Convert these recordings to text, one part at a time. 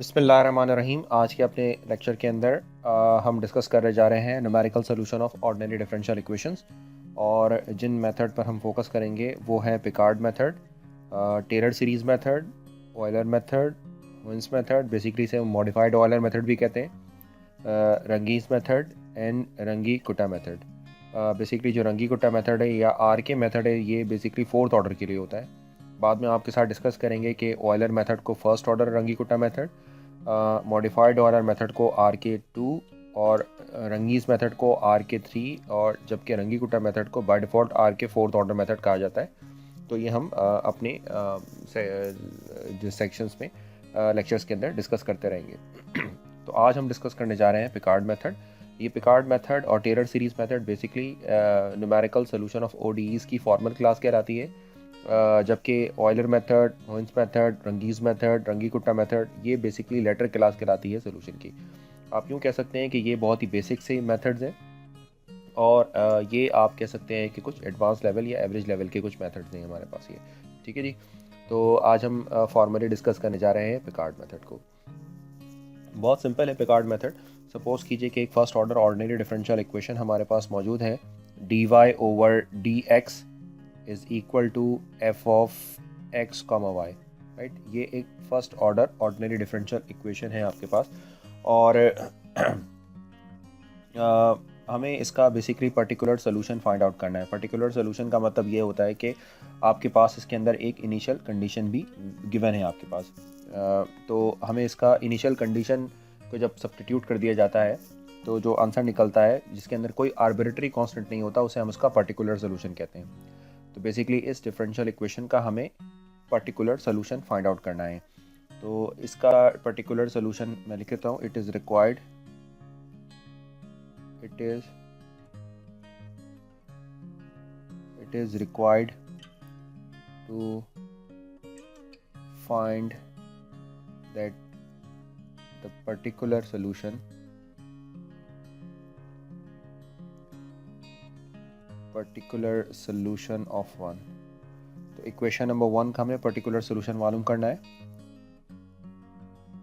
बिस्मिल्लाहिर्रहमानिर्रहीम। आज के अपने लेक्चर के अंदर हम डिस्कस करने जा रहे हैं numerical solution of ordinary differential equations. और जिन मेथड पर हम फोकस करेंगे वो है Picard method, Taylor series method, Euler method, Heun's method, basically से मॉडिफाइड ऑयलर मेथड भी कहते हैं, रंगीज मेथड एंड रंगी कुटा मेथड। बेसिकली जो रंगी कुटा मेथड है या आर के मेथड है, ये बेसिकली फोर्थ ऑर्डर के लिए होता है। बाद में आपके साथ डिस्कस करेंगे कि ऑयलर मेथड को फर्स्ट ऑर्डर रंगी कुटा मेथड, मॉडिफाइड ऑयलर मेथड को आर के 2 और रंगीज मेथड को आर के 3, और जबकि रंगी कुटा मेथड को बाय डिफ़ॉल्ट आर के फोर्थ ऑर्डर मेथड कहा जाता है। तो ये हम अपने जो सेक्शंस में लेक्चर्स के अंदर डिस्कस करते रहेंगे। तो आज हम डिस्कस करने जा रहे हैं पिकार्ड मेथड। ये पिकार्ड मेथड और Taylor series method basically numerical solution of ODEs की फॉर्मल क्लास कहलाती है, जबकि Euler method, Heun's method, Runge's method, Runge Kutta method ये बेसिकली लेटर क्लास कहलाती है सोल्यूशन की। आप यूँ कह सकते हैं कि ये बहुत ही बेसिक से मेथड्स हैं, और ये आप कह सकते हैं कि कुछ एडवांस लेवल या एवरेज लेवल के कुछ मेथड्स हैं हमारे पास ये। ठीक है जी। तो आज हम फॉर्मली डिस्कस करने जा रहे हैं पिकार्ड मेथड को। बहुत सिंपल है पिकार्ड मेथड। सपोज कीजिए कि एक first order ordinary differential equation हमारे पास मौजूद है, dy over dx is equal to f of x comma y. Right, ये एक first order ordinary differential equation है आपके पास, और हमें इसका basically particular solution find out करना है। पर्टिकुलर सोल्यूशन का मतलब ये होता है कि आपके पास इसके अंदर एक इनिशियल कंडीशन भी गिवन है आपके पास। तो हमें इसका इनिशियल कंडीशन को जब सब्स्टिट्यूट कर दिया जाता है तो जो आंसर निकलता है जिसके अंदर कोई आर्बिट्रेरी कांस्टेंट नहीं होता, उसे हम उसका पर्टिकुलर सोल्यूशन कहते हैं। तो बेसिकली इस डिफरेंशियल इक्वेशन का हमें पर्टिकुलर सोल्यूशन फाइंड आउट करना है। तो इसका पर्टिकुलर सोल्यूशन मैं लिख लेता हूँ। It is required to find that the particular solution of one। तो इक्वेशन नंबर 1 का हमें पर्टिकुलर सोल्यूशन मालूम करना है,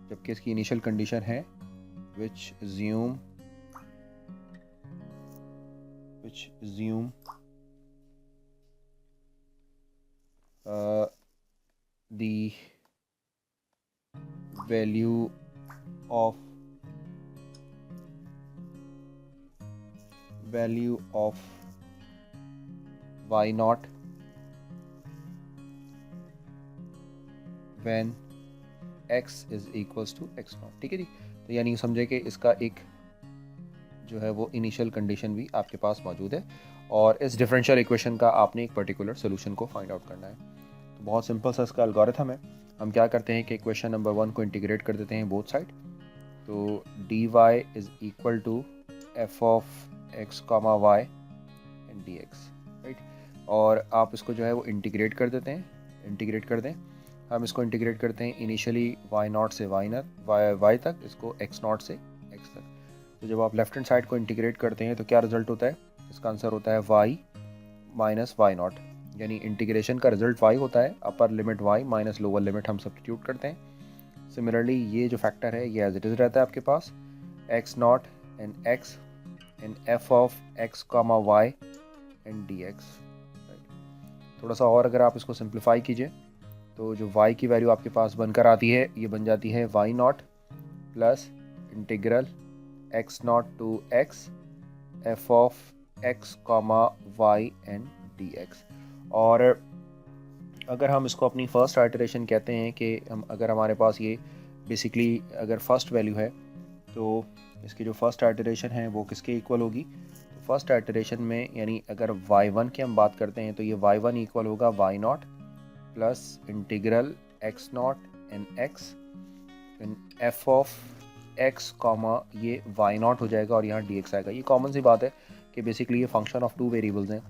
जबकि इसकी इनिशियल कंडीशन है which assume the value of y naught when x is equals to x naught। ठीक है जी। तो यानी समझे कि इसका एक जो है वो इनिशियल कंडीशन भी आपके पास मौजूद है, और इस डिफरेंशियल इक्वेशन का आपने एक पर्टिकुलर सोल्यूशन को फाइंड आउट करना है। तो बहुत सिंपल सा इसका एल्गोरिथम है। हम क्या करते हैं कि इक्वेशन नंबर 1 को इंटीग्रेट कर देते हैं बोथ साइड। तो dy is equal to f of x comma y and dx। Right, और आप इसको जो है वो इंटीग्रेट कर देते हैं, इंटीग्रेट कर दें। हम इसको इंटीग्रेट करते हैं इनिशियली y नॉट से y तक, इसको x नॉट से x तक। तो जब आप लेफ्ट हैंड साइड को इंटीग्रेट करते हैं तो क्या रिजल्ट होता है? इसका आंसर होता है y माइनस वाई नॉट, यानी इंटीग्रेशन का रिजल्ट y होता है। Upper limit y minus lower limit हम सब्स्टिट्यूट करते हैं। सिमिलरली ये जो फैक्टर है ये एज इट इज़ रहता है आपके पास, x naught and x and f of x comma y and dx। थोड़ा सा और अगर आप इसको सिंप्लीफाई कीजिए तो जो y की वैल्यू आपके पास बनकर आती है ये बन जाती है y naught plus integral x naught to x f of x comma y and dx। और अगर हम इसको अपनी फर्स्ट आइटरेशन कहते हैं कि हम अगर हमारे पास ये बेसिकली अगर फर्स्ट वैल्यू है तो इसकी जो फर्स्ट आइटरेशन है वो किसके इक्वल होगी? तो फर्स्ट आइटरेशन में यानी अगर y1 की हम बात करते हैं तो ये y1 इक्वल होगा y naught plus integral x naught and x and f of x comma ये y नॉट हो जाएगा और यहाँ dx आएगा। ये कॉमन सी बात है कि बेसिकली ये फंक्शन ऑफ 2 वेरिएबल्स हैं,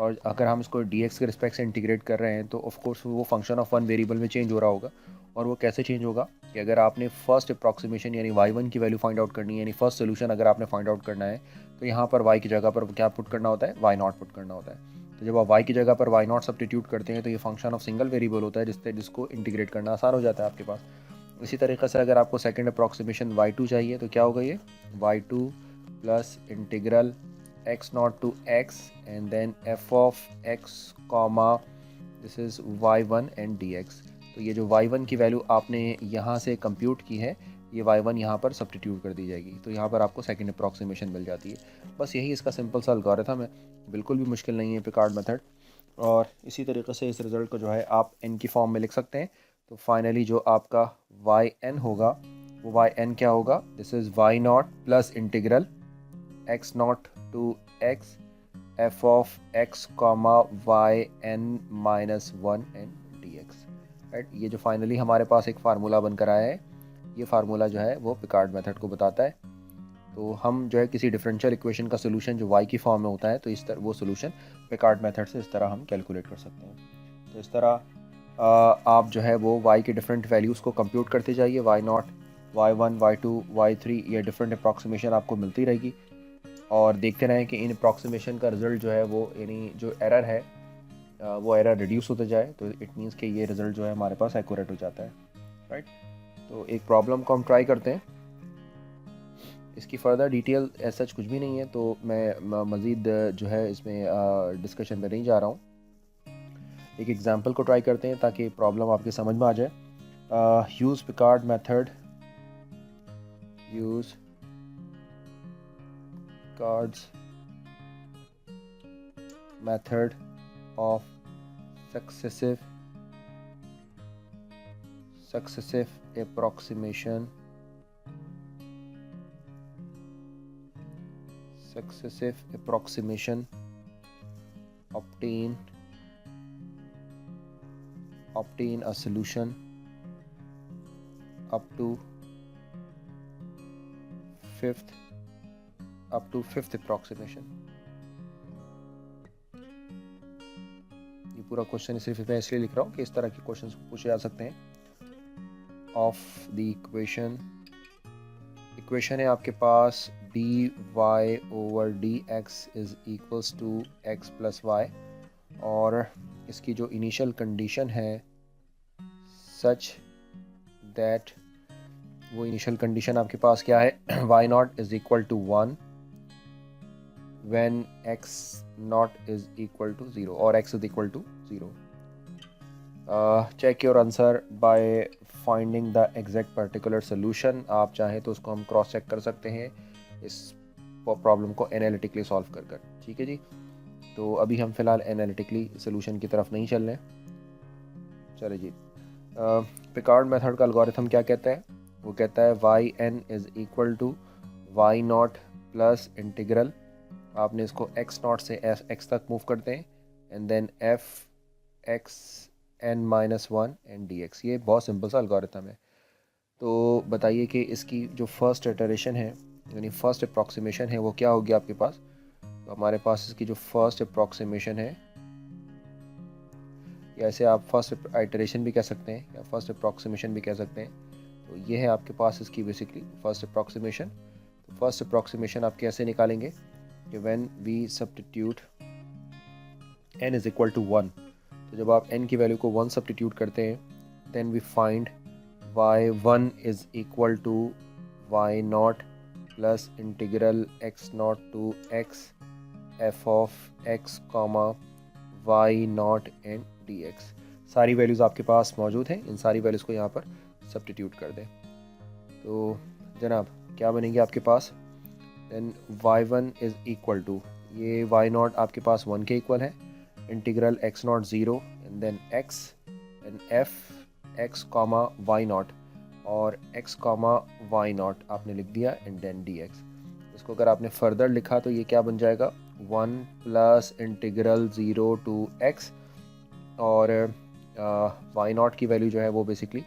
और अगर हम इसको dx के रिस्पेक्ट से इंटीग्रेट कर रहे हैं तो ऑफ कोर्स वो फंक्शन ऑफ 1 वेरिएबल में चेंज हो रहा होगा। और वो कैसे चेंज होगा कि अगर आपने फर्स्ट अप्रॉक्सीमेशन यानी y1 की वैल्यू फाइंड आउट करनी है, यानी फर्स्ट सोल्यूशन अगर आपने फाइंड आउट करना है तो यहाँ पर y की जगह पर क्या पुट करना होता है? y नॉट पुट करना होता है। तो जब आप y की जगह पर y नॉट सब्स्टिट्यूट करते हैं तो ये फंक्शन ऑफ सिंगल वेरिएबल होता है जिसको इंटीग्रेट करना आसान हो जाता है आपके पास। इसी तरीके से अगर आपको सेकंड अप्रॉक्सीमेशन y2 चाहिए तो क्या होगा ये y2 plus integral x naught to x and then f of x comma this is y1 and dx। तो ये जो y1 की वैल्यू आपने यहाँ से कंप्यूट की है ये y1 यहाँ पर सब्स्टिट्यूट कर दी जाएगी, तो यहाँ पर आपको सेकंड अप्रॉक्सीमेशन मिल जाती है। बस यही इसका सिंपल सा एल्गोरिथम है, बिल्कुल भी मुश्किल नहीं है पिकार्ड मेथड। और इसी तरीके से इस रिज़ल्ट को जो है आप n की फॉर्म में लिख सकते हैं। तो फाइनली जो आपका yn होगा वो yn क्या होगा, this is y naught plus integral x naught to x f of x comma y n minus one and dx, right. ये जो फाइनली हमारे पास एक फार्मूला बनकर आया है, ये फार्मूला जो है वो पिकार्ड मेथड को बताता है। तो हम जो है किसी डिफरेंशियल इक्वेशन का सोल्यूशन जो y की फॉर्म में होता है, तो इस तरह वो सोल्यूशन पिकार्ड मेथड से इस तरह हम कैलकुलेट कर सकते हैं। तो इस तरह आप जो है वो y के डिफरेंट वैल्यूज़ को कंप्यूट करते जाइए, y not, y1, y2, y3, ये डिफरेंट अप्रॉक्सीमेशन आपको मिलती रहेगी और देखते रहें कि इन अप्रॉक्सीमेशन का रिज़ल्ट जो है वो यानी जो एरर है वो एरर रिड्यूस होते जाए, तो इट मीन्स कि ये रिज़ल्ट जो है हमारे पास एक्यूरेट हो जाता है, राइट। तो एक प्रॉब्लम को हम ट्राई करते हैं, इसकी फ़र्दर डिटेल ऐसा कुछ भी नहीं है, तो मैं मज़ीद जो है इसमें डिस्कशन में नहीं जा रहा हूँ। एक एग्जांपल को ट्राई करते हैं ताकि प्रॉब्लम आपके समझ में आ जाए। Use Picard method, use cards method of successive approximation obtain a solution up to fifth approximation। ये पूरा क्वेश्चन सिर्फ मैं इसलिए लिख रहा हूँ कि इस तरह के क्वेश्चंस पूछे जा सकते हैं। ऑफ द इक्वेशन है आपके पास dy over dx is equals to x plus y, और इसकी जो इनिशियल कंडीशन है सच दैट, वो इनिशियल कंडीशन आपके पास क्या है, y naught is equal to 1 when x not is equal to 0 और x is equal to 0। check your answer by finding the exact particular solution। आप चाहें तो उसको हम क्रॉस चेक कर सकते हैं इस प्रॉब्लम को एनालिटिकली सॉल्व कर कर, ठीक है जी। तो अभी हम फिलहाल एनालिटिकली सोल्यूशन की तरफ नहीं चल रहे हैं। चले जी, पिकार्ड मेथड का एल्गोरिथम क्या कहता है, वो कहता है yn is equal to y naught plus integral, आपने इसको x नॉट से x तक मूव करते हैं and then f x n minus one and dx। ये बहुत सिंपल सा एल्गोरिथम है। तो बताइए कि इसकी जो फर्स्ट इटरेशन है यानी फर्स्ट अप्रॉक्सीमेशन है वो क्या होगी आपके पास। तो हमारे पास इसकी जो फर्स्ट अप्रॉक्सीमेशन है, या ऐसे आप फर्स्ट आइटरेशन भी कह सकते हैं या फर्स्ट अप्रॉक्सीमेशन भी कह सकते हैं। तो ये है आपके पास इसकी बेसिकली फर्स्ट अप्रॉक्सीमेशन। तो फर्स्ट अप्रॉक्सीमेशन आप कैसे निकालेंगे कि when we substitute n is equal to 1, तो जब आप n की वैल्यू को 1 सब्स्टिट्यूट करते हैं then we find y1 is equal to y naught plus integral x naught to x f of x comma y naught and dx। सारी values आपके पास मौजूद हैं, इन सारी वैल्यूज़ को यहाँ पर सब्स्टिट्यूट कर दें तो जनाब क्या बनेगी आपके पास, then y1 is equal to, ये y नॉट आपके पास 1 के इक्वल है, integral x naught 0 and then x and f x comma y naught और x कॉमा y नॉट आपने लिख दिया एंड देन dx। इसको अगर आपने फर्दर लिखा तो ये क्या बन जाएगा, 1 प्लस इंटीग्रल 0 टू x और y नॉट की वैल्यू जो है वो बेसिकली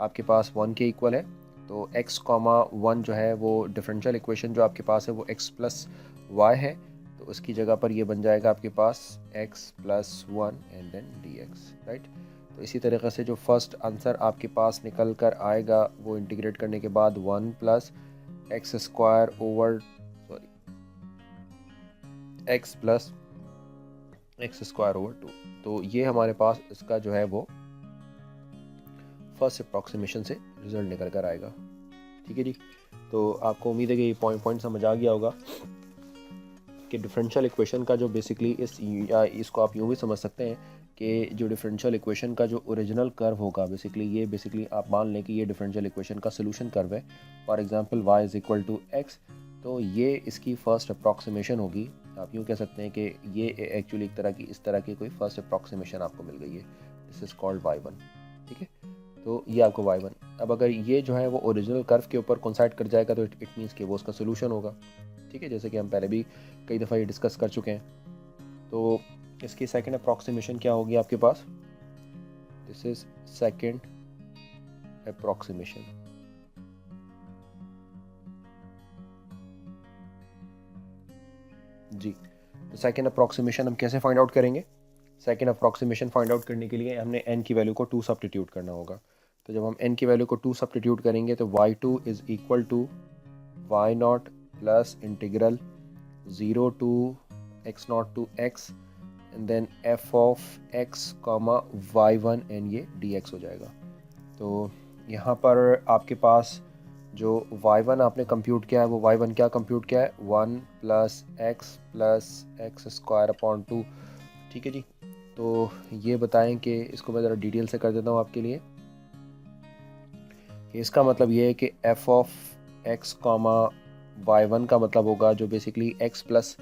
आपके पास 1 के इक्वल है। तो x कॉमा 1 जो है वो डिफरेंशियल इक्वेशन जो आपके पास है वो x प्लस वाई है, तो उसकी जगह पर ये बन जाएगा आपके पास x plus 1 and then dx, right. तो इसी तरीके से जो फर्स्ट आंसर आपके पास निकल कर आएगा वो इंटीग्रेट करने के बाद 1 plus x square over x plus x square over 2। तो ये हमारे पास इसका जो है वो फर्स्ट अप्रॉक्सीमेशन से रिजल्ट निकल कर आएगा। ठीक है जी। तो आपको उम्मीद है कि ये पॉइंट समझ आ गया होगा कि डिफरेंशियल इक्वेशन का जो बेसिकली इसको आप यूँ भी समझ सकते हैं कि जो डिफरेंशियल इक्वेशन का जो ओरिजिनल कर्व होगा बेसिकली आप मान लें कि ये डिफरेंशियल इक्वेशन का सोल्यूशन कर्व है। For example y is equal to x, तो ये इसकी फ़र्स्ट अप्रॉक्सीमेशन होगी। आप यूँ कह सकते हैं कि ये एक्चुअली इस तरह की कोई फर्स्ट अप्रॉक्सीमेशन आपको मिल गई है। This is called y1। ठीक है, तो ये आपको y1। अब अगर ये जो है वो ओरिजिनल कर्व के ऊपर कोइंसाइड कर जाएगा तो इट मीन्स कि वो उसका सोल्यूशन होगा। ठीक है, जैसे कि हम पहले भी कई दफ़ा ये डिस्कस कर चुके हैं। तो इसकी सेकंड अप्रॉक्सीमेशन क्या होगी आपके पास? This is second approximation. जी, तो सेकंड अप्रॉक्सीमेशन हम कैसे फाइंड आउट करेंगे? सेकंड अप्रॉक्सीमेशन फाइंड आउट करने के लिए हमने n की वैल्यू को 2 सब्स्टिट्यूट करना होगा। तो जब हम n की वैल्यू को 2 सब्स्टिट्यूट करेंगे तो y2 is equal to y0 plus integral 0 to x0 to x and then f of x comma y1 and ये dx हो जाएगा। तो यहाँ पर आपके पास जो y1 आपने कंप्यूट किया है वो y1 क्या कंप्यूट किया है? 1 प्लस एक्स स्क्वायर अपॉन 2। ठीक है जी। तो ये बताएं कि इसको मैं ज़रा डिटेल से कर देता हूँ आपके लिए कि इसका मतलब ये है कि f of x comma y1 का मतलब होगा जो बेसिकली x प्लस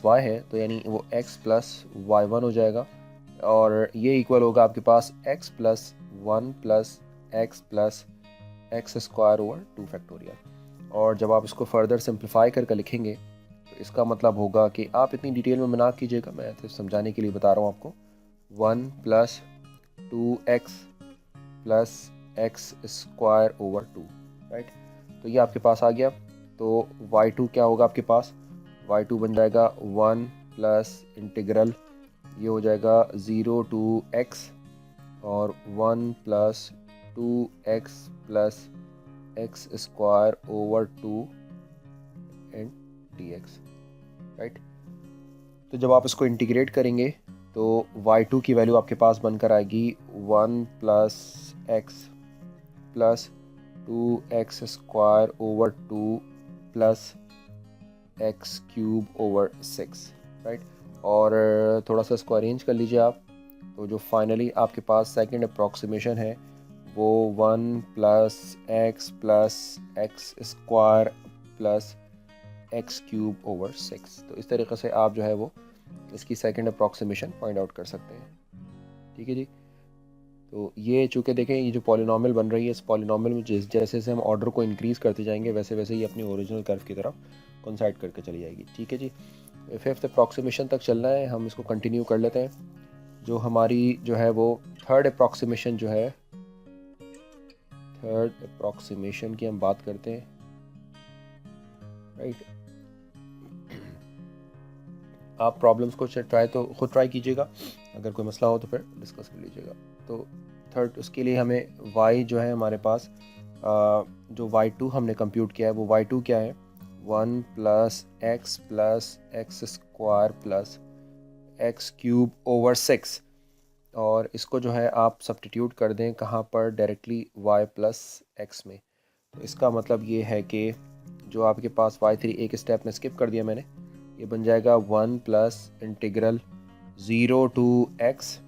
y है, तो यानी वो x प्लस y1 हो जाएगा और ये इक्वल होगा आपके पास x plus 1 plus x square over 2 factorial. और जब आप इसको फर्दर सिंप्लीफाई करके लिखेंगे तो इसका मतलब होगा कि आप इतनी डिटेल में ना कीजिएगा, मैं तो समझाने के लिए बता रहा हूँ आपको। 1 plus 2x plus x square over 2, right. तो ये आपके पास आ गया। तो y2 क्या होगा आपके पास? y2 बन जाएगा 1 प्लस इंटीग्रल, ये हो जाएगा 0 टू x और 1 plus 2x plus x square over 2 and dx, right. तो जब आप इसको इंटीग्रेट करेंगे तो y2 की वैल्यू आपके पास बनकर आएगी 1 plus x plus 2x square over 2 plus x cube over 6, right. और थोड़ा सा इसको अरेंज कर लीजिए आप, तो जो फाइनली आपके पास सेकंड अप्रॉक्सीमेशन है वो 1 plus x square plus x cube over 6। तो इस तरीके से आप जो है वो इसकी सेकंड अप्रॉक्सीमेशन फाइंड आउट कर सकते हैं। ठीक है जी। तो ये चूँकि देखें ये जो पॉलिनॉमियल बन रही है, इस पॉलिनॉमियल में जैसे जैसे हम ऑर्डर को इंक्रीज़ करते जाएंगे वैसे वैसे ही अपनी ओरिजिनल कर्व की तरफ कोइंसाइड करके चली जाएगी। ठीक है जी। फिफ्थ अप्रॉक्सीमेशन तक चलना है, हम इसको कंटिन्यू कर लेते हैं। जो हमारी जो है वो थर्ड अप्रॉक्सीमेशन जो है, थर्ड अप्रॉक्सीमेशन की हम बात करते हैं, राइट। आप प्रॉब्लम्स को खुद ट्राई कीजिएगा, अगर कोई मसला हो तो फिर डिस्कस कर लीजिएगा। तो थर्ड उसके लिए हमें y जो है हमारे पास जो y2 हमने कंप्यूट किया है वो y2 क्या है? 1 plus x square plus x cube over 6। और इसको जो है आप सब्स्टिट्यूट कर दें कहाँ पर? डायरेक्टली y प्लस एक्स में। तो इसका मतलब ये है कि जो आपके पास y3 एक स्टेप में स्किप कर दिया मैंने, ये बन जाएगा 1 प्लस इंटीग्रल 0 टू x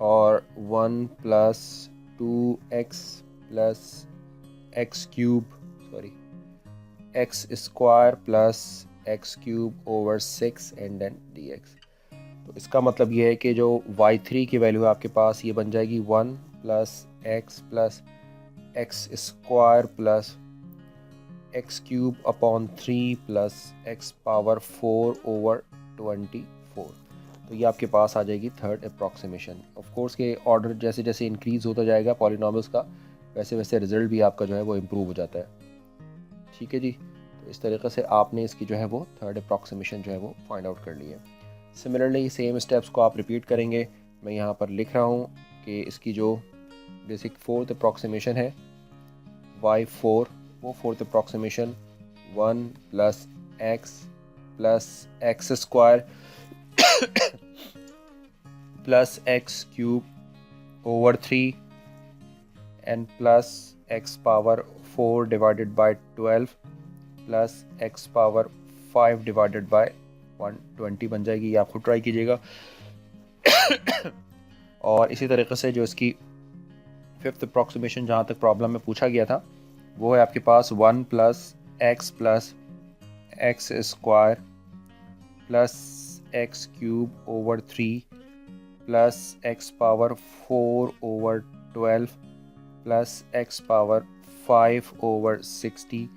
और 1 plus 2x plus x cube x square plus x cube over 6 and then dx। तो इसका मतलब ये है कि जो y3 की वैल्यू है आपके पास ये बन जाएगी 1 plus x square plus x cube upon 3 plus x power 4 over 24। तो ये आपके पास आ जाएगी थर्ड अप्रॉक्सीमेशन। ऑफ कोर्स के ऑर्डर जैसे जैसे इंक्रीज़ होता जाएगा पॉलिनॉमियल्स का वैसे वैसे रिजल्ट भी आपका जो है वो इम्प्रूव हो जाता है। ठीक है जी। तो इस तरीके से आपने इसकी जो है वो थर्ड अप्रॉक्सीमेशन जो है वो फाइंड आउट कर ली है। सिमिलरली सेम स्टेप्स को आप रिपीट करेंगे। मैं यहाँ पर लिख रहा हूँ कि इसकी जो बेसिक फोर्थ अप्रॉक्सीमेशन है y4, वो fourth approximation 1 plus x square plus x cube over 3 and plus x power 4 divided by 12 plus x power 5 divided by 120 बन जाएगी। ये आप खुद ट्राई कीजिएगा। और इसी तरीके से जो इसकी फिफ्थ अप्रॉक्सीमेशन जहाँ तक प्रॉब्लम में पूछा गया था वो है आपके पास 1 plus x square plus x cube over 3 plus x power 4 over 12 plus x power 5 over 60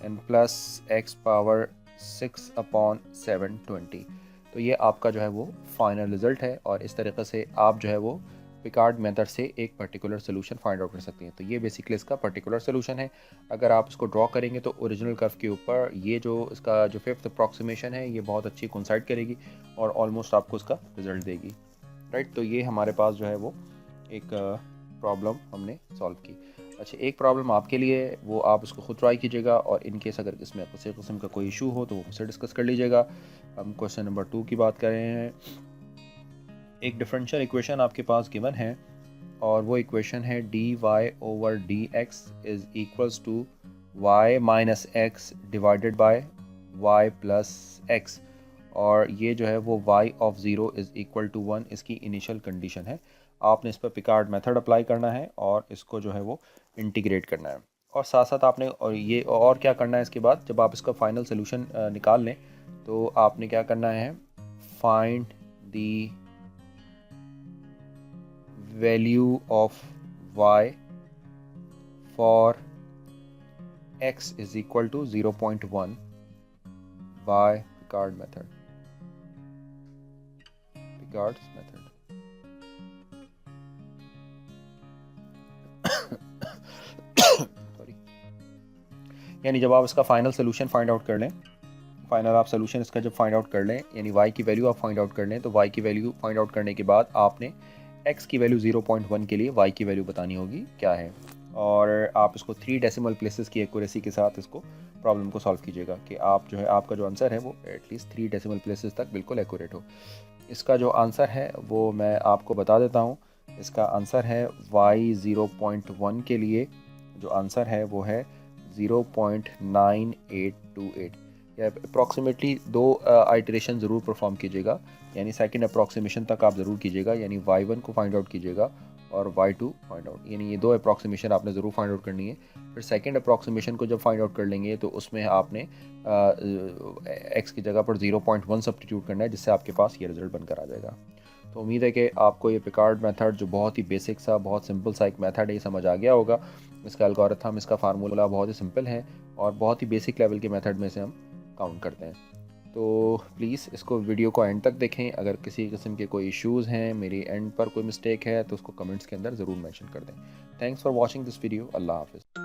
and plus x power 6 upon 720। तो ये आपका जो है वो फाइनल रिज़ल्ट है और इस तरीके से आप जो है वो पिकार्ड मेथड से एक पर्टिकुलर सोल्यूशन फाइंड आउट कर सकती हैं। तो ये बेसिकली इसका पर्टिकुलर सोल्यूशन है। अगर आप इसको ड्रॉ करेंगे तो ओरिजिनल कर्व के ऊपर ये जो इसका जो फिफ्थ अप्रॉक्सीमेशन है ये बहुत अच्छी कोइंसाइड करेगी और ऑलमोस्ट आपको इसका रिजल्ट देगी। राइट, तो ये हमारे पास जो है वो एक प्रॉब्लम हमने सॉल्व की। अच्छा, एक प्रॉब्लम आपके लिए वो आप उसको खुद ट्राई कीजिएगा और इन केस अगर इसमें किसी किस्म का कोई इशू हो तो वो मुझसे डिस्कस कर लीजिएगा। हम क्वेश्चन नंबर 2 की बात कर रहे हैं। एक डिफरेंशियल इक्वेशन आपके पास गिवन है और वो इक्वेशन है dy over dx is equals to y minus x divided by y plus x, और ये जो है वो y of 0 is equal to 1 इसकी इनिशियल कंडीशन है। आपने इस पर पिकार्ड मेथड अप्लाई करना है और इसको जो है वो इंटीग्रेट करना है और साथ साथ आपने और ये और क्या करना है इसके बाद जब आप इसका फाइनल सोल्यूशन निकाल लें तो आपने क्या करना है, find the value of y for x is equal to 0.1 by Picard method. Picard's method sorry, यानी जब आप इसका फाइनल सोल्यूशन फाइंड आउट कर लें, फाइनल आप सोल्यूशन इसका जब फाइंड आउट कर लें यानी y की वैल्यू आप फाइंड आउट कर लें, तो y की वैल्यू फाइंड आउट करने के बाद आपने x की वैल्यू 0.1 के लिए y की वैल्यू बतानी होगी क्या है, और आप इसको 3 डेसिमल प्लेसेस की एक्यूरेसी के साथ इसको प्रॉब्लम को सॉल्व कीजिएगा कि आप जो है आपका जो आंसर है वो एटलीस्ट 3 डेसिमल प्लेसेस तक बिल्कुल एक्यूरेट हो। इसका जो आंसर है वो मैं आपको बता देता हूँ। इसका आंसर है y 0.1 के लिए जो आंसर है वो है 0.9828, या अप्रॉक्सीमेटली 2 आइटरेशन ज़रूर परफॉर्म कीजिएगा, यानी सेकंड अप्रॉक्सीमेशन तक आप ज़रूर कीजिएगा, यानी y1 को फाइंड आउट कीजिएगा और y2 फाइंड आउट, यानी ये 2 अप्रॉक्सीमेशन आपने ज़रूर फाइंड आउट करनी है। फिर सेकंड अप्रॉक्सीमेशन को जब फाइंड आउट कर लेंगे तो उसमें आपने x की जगह पर 0.1 सब्स्टिट्यूट करना है, जिससे आपके पास ये रिज़ल्ट बनकर आ जाएगा। तो उम्मीद है कि आपको ये पिकार्ड मेथड जो बहुत ही बेसिक सा बहुत सिंपल सा एक मेथड है ये समझ आ गया होगा। इसका एल्गोरिथम, इसका फार्मूला बहुत ही सिंपल है और बहुत ही बेसिक लेवल के मेथड में से हम काउंट करते हैं। तो प्लीज़ इसको वीडियो को एंड तक देखें। अगर किसी किस्म के कोई इश्यूज़ हैं, मेरी एंड पर कोई मिस्टेक है तो उसको कमेंट्स के अंदर ज़रूर मेंशन कर दें। Thanks for watching this video. अल्लाह हाफ़िज़।